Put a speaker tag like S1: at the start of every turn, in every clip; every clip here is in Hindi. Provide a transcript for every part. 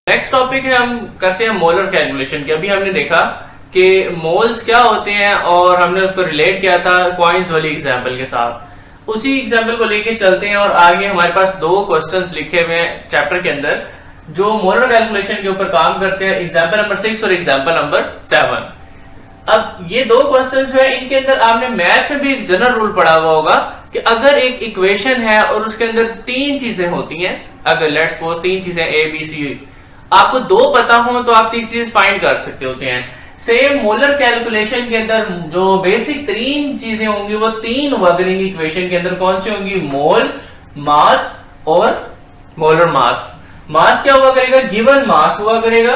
S1: नेक्स्ट टॉपिक है, हम करते हैं मोलर कैलकुलेशन की। अभी हमने देखा कि मोल्स क्या होते हैं और हमने उसको रिलेट किया था कॉइन्स वाली एग्जांपल के साथ। उसी एग्जांपल को लेके चलते हैं और आगे हमारे पास दो क्वेश्चंस लिखे हुए हैं चैप्टर के अंदर जो मोलर कैलकुलेशन के ऊपर काम करते हैं, एग्जांपल नंबर 6 और एग्जांपल नंबर 7। अब ये दो क्वेश्चंस जो है इनके अंदर आपने मैथ में भी एक जनरल रूल पढ़ा हुआ होगा कि अगर एक इक्वेशन है और उसके अंदर तीन चीजें होती हैं, अगर लेट्स सपोज तीन चीजें ए बी सी, आपको दो पता हो तो आप तीसरी चीज फाइंड कर सकते होते हैं। सेम मोलर कैलकुलेशन के अंदर जो बेसिक तीन चीजें होंगी वो तीन हुआ करेंगी इक्वेशन के अंदर। कौन सी होंगी? मोल, मास और मोलर मास। मास क्या हुआ करेगा? गिवन मास हुआ करेगा।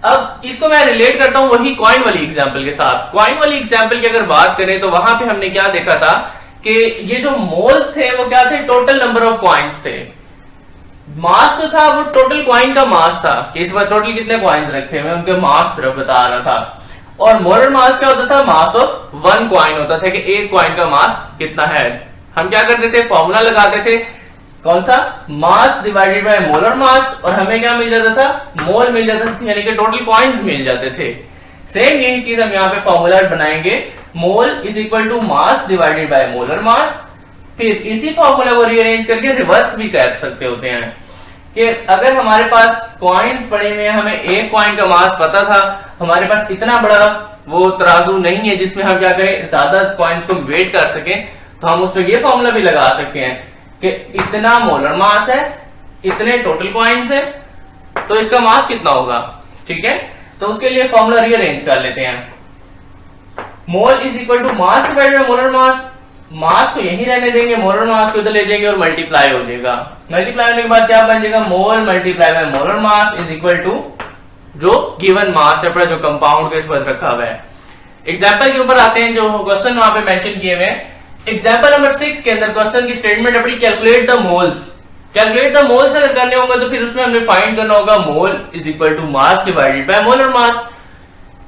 S1: अब इसको मैं रिलेट करता हूं वही कॉइन वाली एग्जांपल के साथ। कॉइन वाली एग्जांपल की अगर बात करें तो वहां पे हमने क्या देखा था कि ये जो मोल्स थे वो क्या थे? टोटल नंबर ऑफ कॉइन्स थे। मास जो था वो टोटल कॉइन का मास था कि इस बार टोटल कितने कॉइन्स रखे हुए उनके मास सिर्फ बता रहा था। और मोलर मास क्या होता था? मास ऑफ वन कॉइन होता था कि एक कॉइन का मास कितना है। हम क्या करते थे? फॉर्मूला लगाते थे, कौन सा? मास डिवाइडेड बाय मोलर मास, और हमें क्या मिल जाता था? मोल मिल जाता था, यानी कि टोटल कॉइन्स मिल जाते थे। सेम यही चीज हम यहाँ पे फॉर्मूला बनाएंगे, mole is equal to mass divided by molar mass. फिर इसी फॉर्मूला को रीअरेंज करके रिवर्स भी कर सकते होते हैं कि अगर हमारे पास कॉइन्स पड़े हुए हैं, हमें एक कॉइन का मास पता था, हमारे पास इतना बड़ा वो तराजू नहीं है जिसमें हम क्या करें, ज्यादा कॉइन्स को वेट कर सके, तो हम उसमें ये फॉर्मूला भी लगा सकते हैं कि इतना मोलर मास है, इतने टोटल कॉइन्स है, तो इसका मास कितना होगा। ठीक है, तो उसके लिए फॉर्मूला रीअरेंज कर लेते हैं। Mole is equal to mass divided by molar mass. Mass को यही रहने देंगे, मोलर मास को इधर ले जाएंगे और मल्टीप्लाई हो जाएगा। मल्टीप्लाई होने के बाद क्या बन जाएगा? Mole multiply by molar mass is equal to जो गिवन मास है, जो कंपाउंड के इस पर रखा हुआ है। एग्जांपल के ऊपर आते हैं, जो क्वेश्चन वहां पे मेंशन किए हुए हैं। एग्जांपल नंबर 6 के अंदर क्वेश्चन की स्टेटमेंट अपनी calculate the moles. Calculate the moles अगर करने होंगे तो फिर उसमें हमें फाइंड करना होगा mole is equal to mass divided by molar mass.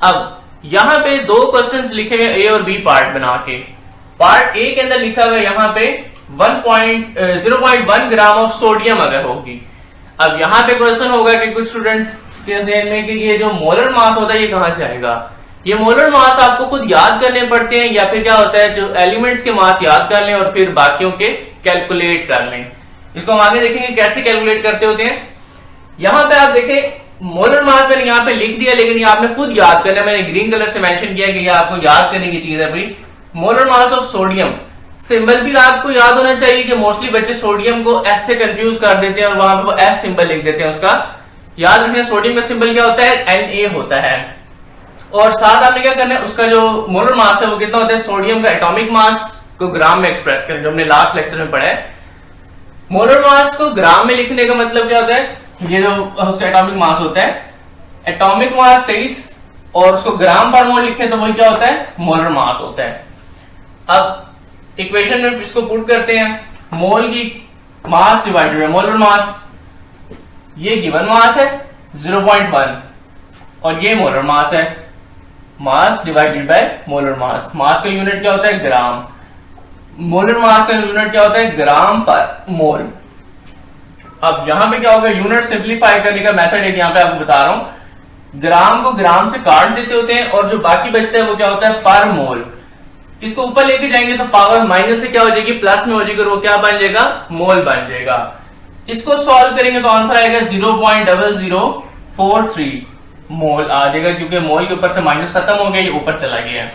S1: अब यहां पे दो क्वेश्चंस लिखे हुए ए और बी पार्ट बना के। पार्ट ए के अंदर लिखा हुआ है यहाँ पे 0.1 ग्राम ऑफ सोडियम अगर होगी। अब यहाँ पे क्वेश्चन होगा कि कुछ स्टूडेंट्स के ज़हन में कि ये जो मोलर मास होता है ये कहां से आएगा। ये मोलर मास आपको खुद याद करने पड़ते हैं, या फिर क्या होता है जो एलिमेंट्स के मास याद कर लें और फिर बाकियों के कैलकुलेट कर लें। इसको हम आगे देखेंगे कैसे कैलकुलेट करते होते हैं। यहाँ पे आप देखें मोलर मास मैंने यहाँ पे लिख दिया, लेकिन ये आपने खुद याद करना है। मैंने ग्रीन कलर से मेंशन किया कि ये आपको याद करने की चीज है भाई। Molar mass of sodium, symbol भी आपको याद होना चाहिए कि मोस्टली बच्चे सोडियम को एस से कंफ्यूज कर देते हैं और वहां पे वो एस सिंबल लिख देते हैं। उसका याद रखना, सोडियम का सिंबल क्या होता है? Na होता है। और साथ आपने क्या करना है, उसका जो मोलर मास है वो कितना होता है? सोडियम का एटॉमिक मास को ग्राम में एक्सप्रेस करें, जो हमने लास्ट लेक्चर में पढ़ा है। मोलर मास को ग्राम में लिखने का मतलब क्या होता है? ये जो उसका एटॉमिक मास होता है, एटॉमिक मास 23 और उसको ग्राम पर मोल लिखे तो वही क्या होता है? मोलर मास होता है। अब इक्वेशन में इसको पुट करते हैं, मोल की मास डिवाइडेड बाय मोलर मास। ये गिवन मास है 0.1 और ये मोलर मास है, mass divided by molar mass. Mass का यूनिट क्या होता है? ग्राम। मोलर मास का यूनिट क्या होता है? ग्राम पर मोल। अब यहां पे क्या होगा? यूनिट सिंप्लीफाई करने का मेथड है, यहां पे आपको बता रहा हूं। ग्राम को ग्राम से काट देते होते हैं और जो बाकी बचता है वो क्या होता है? पर मोल। इसको ऊपर लेके जाएंगे तो पावर माइनस से क्या हो जाएगी? प्लस में हो जाएगी, और वो क्या बन जाएगा? मोल बन जाएगा। इसको सॉल्व करेंगे तो आंसर आएगा 0.0043 मोल आ जाएगा, क्योंकि मोल के ऊपर से माइनस खत्म हो गया, ये ऊपर चला गया।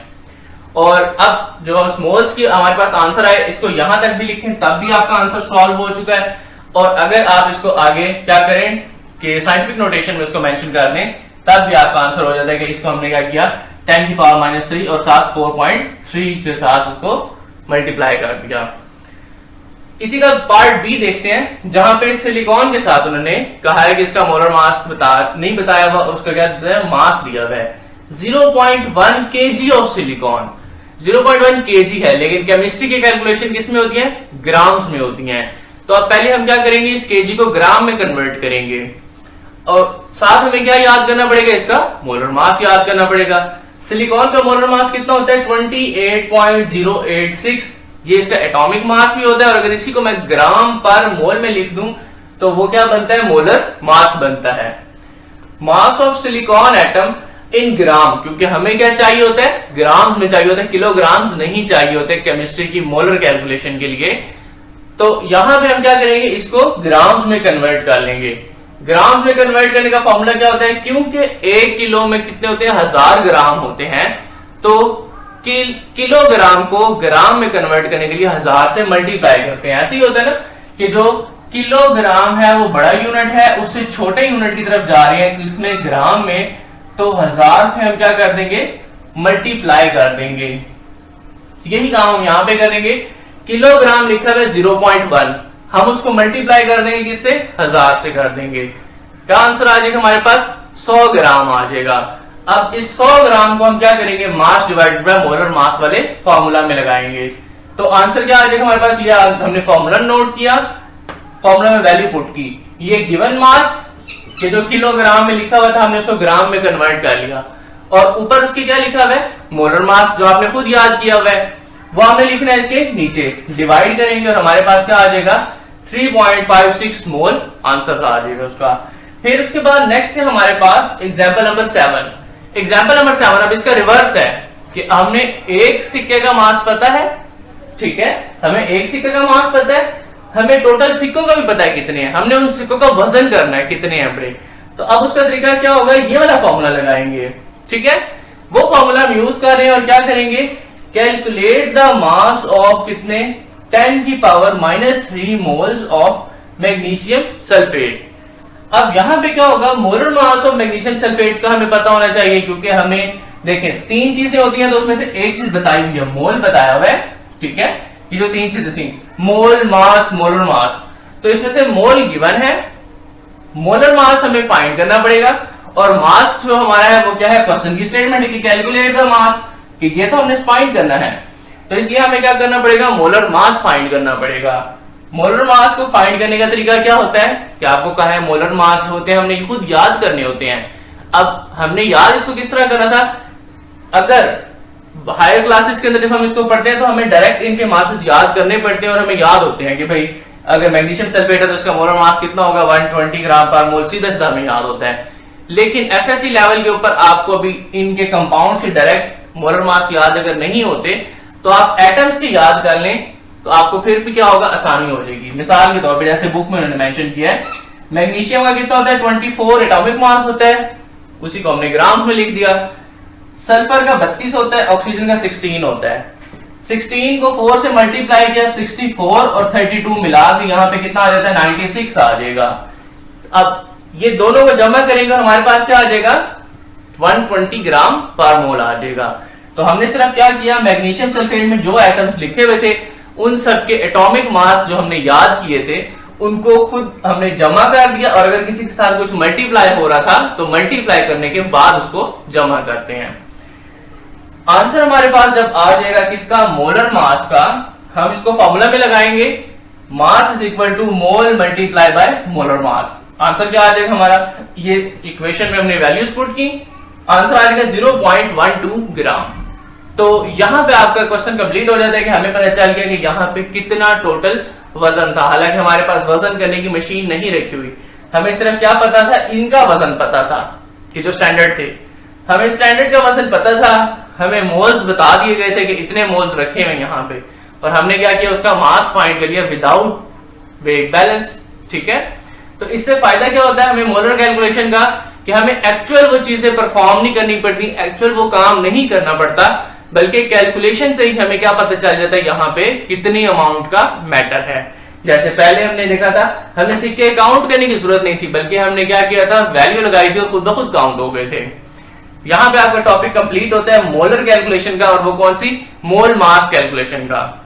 S1: और अब जो मोल्स की हमारे पास आंसर आए, इसको यहां तक भी लिखें तब भी आपका आंसर सॉल्व हो चुका है। और अगर आप इसको आगे क्या करें कि साइंटिफिक नोटेशन में इसको मेंशन कर दें, तब भी आपका आंसर हो जाता है कि इसको हमने क्या किया? 10 की पावर -3 और साथ 4.3 के साथ उसको मल्टीप्लाई कर दिया। इसी का पार्ट बी देखते हैं, जहां पे सिलिकॉन के साथ उन्होंने कहा है कि इसका मोलर मास नहीं बताया हुआ, उसका क्या दिया है? मास दिया हुआ है 0.1 kg ऑफ सिलिकॉन। 0.1 kg है, लेकिन केमिस्ट्री की कैलकुलेशन किस में होती है? ग्राम्स में होती है। तो अब पहले हम क्या करेंगे? इस kg को ग्राम में कन्वर्ट करेंगे और साथ हमें क्या याद करना पड़ेगा? इसका मोलर मास याद करना पड़ेगा। सिलिकॉन का मोलर मास कितना होता है? 28.086 ये इसका एटॉमिक मास भी होता है, और अगर इसी को मैं ग्राम पर मोल में लिख दूं तो वो क्या बनता है, मोलर मास बनता है। Mass of silicon atom in gram, क्योंकि हमें क्या चाहिए होता है, ग्राम्स में चाहिए होता है, किलोग्राम्स नहीं चाहिए होते केमिस्ट्री की मोलर कैलकुलेशन के लिए। तो यहां पे हम क्या करेंगे, इसको ग्राम्स में कन्वर्ट कर लेंगे। ग्राम्स में कन्वर्ट करने का फॉर्मूला क्या होता है, क्योंकि 1 किलो में कितने होते हैं, 1000 ग्राम होते हैं, तो किलोग्राम को ग्राम में कन्वर्ट करने के लिए 1000 से मल्टीप्लाई करते हैं। ऐसे ही होता है ना कि जो किलोग्राम है वो बड़ा यूनिट है, उससे छोटे यूनिट की तरफ जा रहे हैं, इसमें ग्राम में, तो 1000 से हम क्या कर देंगे, मल्टीप्लाई कर देंगे। यही काम हम यहां पे करेंगे। किलोग्राम लिखा है 0.1, हम उसको मल्टीप्लाई कर देंगे, किससे, 1000 से कर देंगे। क्या आंसर आ जाएगा हमारे पास, 100 ग्राम आ जाएगा। अब इस 100 ग्राम को हम क्या करेंगे, मास डिवाइडेड बाय मोलर मास वाले फॉर्मूला में लगाएंगे। तो आंसर क्या आ जाएगा हमारे पास, ये हमने फॉर्मूला नोट किया, फॉर्मूला में वैल्यू पुट की, ये गिवन मास, ये जो किलोग्राम में लिखा हुआ था हमने उसको ग्राम में कन्वर्ट कर लिया, और ऊपर उसके क्या लिखा हुआ है, मोलर मास, जो आपने खुद याद किया हुआ है, वो हमें लिखना है इसके नीचे, डिवाइड करेंगे और हमारे पास क्या आ जाएगा, 3.56 मोल आंसर आ जाएगा उसका। फिर उसके बाद नेक्स्ट है हमारे पास एग्जाम्पल नंबर 7। एग्जाम्पल नंबर 7 अब इसका रिवर्स है कि हमने एक सिक्के का मास पता है, ठीक है, हमें एक सिक्के का मास पता है, हमें टोटल सिक्कों का भी पता है कितने हैं, हमने उन सिक्कों का वजन करना है कितने हैं बड़े। तो अब उसका तरीका क्या होगा, ये वाला फॉर्मूला लगाएंगे, ठीक है, वो फॉर्मूला हम यूज कर रहे हैं, और क्या करेंगे, कैलकुलेट द मास ऑफ कितने, 10 की power -3 moles of magnesium sulphate. अब यहां पे क्या होगा, molar mass of magnesium sulphate का हमें पता होना चाहिए, क्योंकि हमें देखें 3 चीजें होती हैं, तो उसमें से एक चीज बताई हुई है, मोल बताया हुआ है, ठीक है, ये जो 3 चीजें थी, मोल, मास, मोलर मास, तो इसमें से मोल गिवन है, मोलर मास हमें फाइंड करना पड़ेगा, और मास जो हमारा है वो क्या है, क्वेश्चन की स्टेटमेंट है कि कैलकुलेट द मास, कि ये तो हमने फाइंड करना है, तो इसलिए हमें क्या करना पड़ेगा, मोलर मास फाइंड करना पड़ेगा। मोलर मास को फाइंड करने का तरीका क्या होता है, क्या आपको कहा है मोलर मास होते हैं, हमने खुद याद करने होते हैं। अब हमने याद इसको किस तरह करना था, अगर हायर क्लासेस के अंदर जब हम इसको पढ़ते हैं तो हमें डायरेक्ट इनके मासेस याद करने पड़ते हैं, और हमें याद होते हैं कि भाई अगर मैग्नीशियम सल्फेट है तो इसका मोलर मास कितना होगा, 120 ग्राम पर मोल, सीधा सीधा हमें याद होता है। लेकिन एफएससी लेवल के ऊपर आपको अभी इनके कंपाउंड से डायरेक्ट मोलर मास याद अगर नहीं होते, तो आप एटम्स के याद कर लें, तो आपको फिर भी क्या होगा, आसानी हो जाएगी। मिसाल के तौर पर जैसे बुक में उन्होंने मेंशन किया है, मैग्नीशियम का कितना होता है, 24 एटॉमिक मास होता है, उसी को हमने ग्राम्स में लिख दिया। सल्फर का 32 होता है, ऑक्सीजन का 16 होता है। 16 को 4 से मल्टीप्लाई किया, 64 और 32 मिला के यहाँ पे कितना आ जाता है, 96 आ जाएगा। अब ये दोनों को जमा करेंगे और हमारे पास क्या आ जाएगा, 120 ग्राम पर मोल आ जाएगा। तो हमने सिर्फ क्या किया, मैग्नीशियम सल्फेट में जो एटम्स लिखे हुए थे उन सब के एटॉमिक मास जो हमने याद किए थे उनको खुद हमने जमा कर दिया, और अगर किसी के साथ कुछ मल्टीप्लाई हो रहा था तो मल्टीप्लाई करने के बाद उसको जमा करते हैं। आंसर हमारे पास जब आ जाएगा किसका, मोलर मास का, हम इसको फॉर्मूला में लगाएंगे, mass is equal to mole multiply by molar mass. Answer क्या आ जाएगा हमारा, ये इक्वेशन में हमने वैल्यूज पुट की, आंसर आ जाएगा 0.12 ग्राम। तो यहां पे आपका क्वेश्चन कंप्लीट हो जाता है कि हमें पता चल गया कि यहाँ पे कितना टोटल वजन था। हालांकि हमारे पास वजन करने की मशीन नहीं रखी हुई, हमें सिर्फ क्या पता था, इनका वजन पता था कि जो स्टैंडर्ड थे, हमें स्टैंडर्ड का वजन पता था, हमें मोल्स बता दिए गए थे कि इतने मोल्स रखे हुए यहाँ पे, और हमने क्या किया, उसका मास फाइंड कर लिया विदाउट वेट बैलेंस, ठीक है। तो इससे फायदा क्या होता है हमें मोलर कैलकुलेशन का, कि हमें एक्चुअल वो चीजें परफॉर्म नहीं करनी पड़ती, एक्चुअल वो काम नहीं करना पड़ता, बल्कि कैलकुलेशन से ही हमें क्या पता चल जाता है यहाँ पे कितनी अमाउंट का मैटर है। जैसे पहले हमने देखा था, हमें सिक्के काउंट करने की जरूरत नहीं थी, बल्कि हमने क्या किया था, वैल्यू लगाई थी और खुद ब खुद काउंट हो गए थे। यहाँ पे आपका टॉपिक कंप्लीट होता है मोलर कैलकुलेशन का, और वो कौन सी, मोल मास कैलकुलेशन का।